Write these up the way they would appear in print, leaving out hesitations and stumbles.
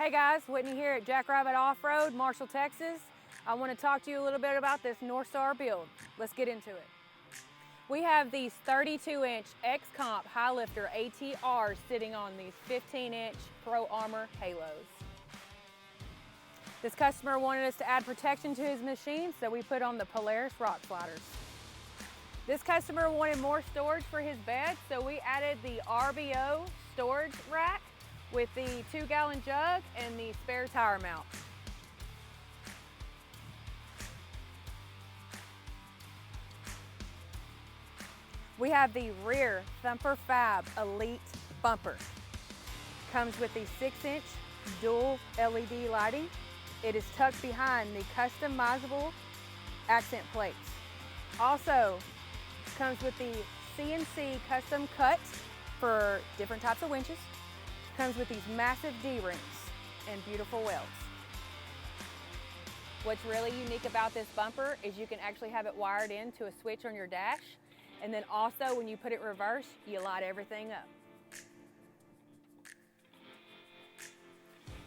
Hey guys, Whitney here at Jackrabbit Offroad, Marshall, Texas. I want to talk to you a little bit about this NorthStar build. Let's get into it. We have these 32-inch X-Comp HighLifter ATRs sitting on these 15-inch ProArmor halos. This customer wanted us to add protection to his machine, so we put on the Polaris rock sliders. This customer wanted more storage for his bed, so we added the RBO storage rack with the 2-gallon jug and the spare tire mount. We have the rear Thumper Fab Elite bumper. Comes with the 6-inch dual LED lighting. It is tucked behind the customizable accent plates. Also comes with the CNC custom cut for different types of winches. Comes with these massive D-rings and beautiful welds. What's really unique about this bumper is you can actually have it wired into a switch on your dash, and then also when you put it reverse, you light everything up.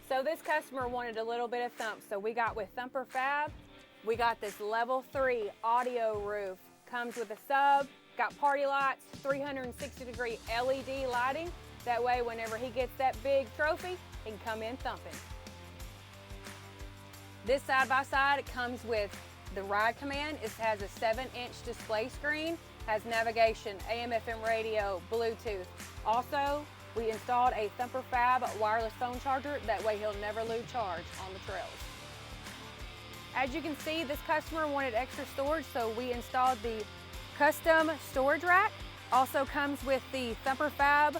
So this customer wanted a little bit of thump, so we got with Thumper Fab, we got this level 3 audio roof. Comes with a sub, got party lights, 360-degree LED lighting. That way, whenever he gets that big trophy, he can come in thumping. This side-by-side, it comes with the ride command. It has a 7-inch display screen, has navigation, AM/FM radio, Bluetooth. Also, we installed a Thumper Fab wireless phone charger. That way, he'll never lose charge on the trails. As you can see, this customer wanted extra storage, so we installed the custom storage rack. Also comes with the Thumper Fab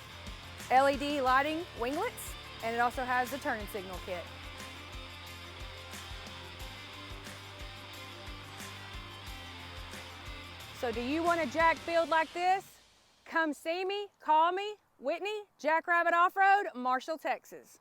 LED lighting winglets, and it also has the turning signal kit. So do you want a jack build like this? Come see me, call me, Whitney, Jackrabbit Offroad, Marshall, Texas.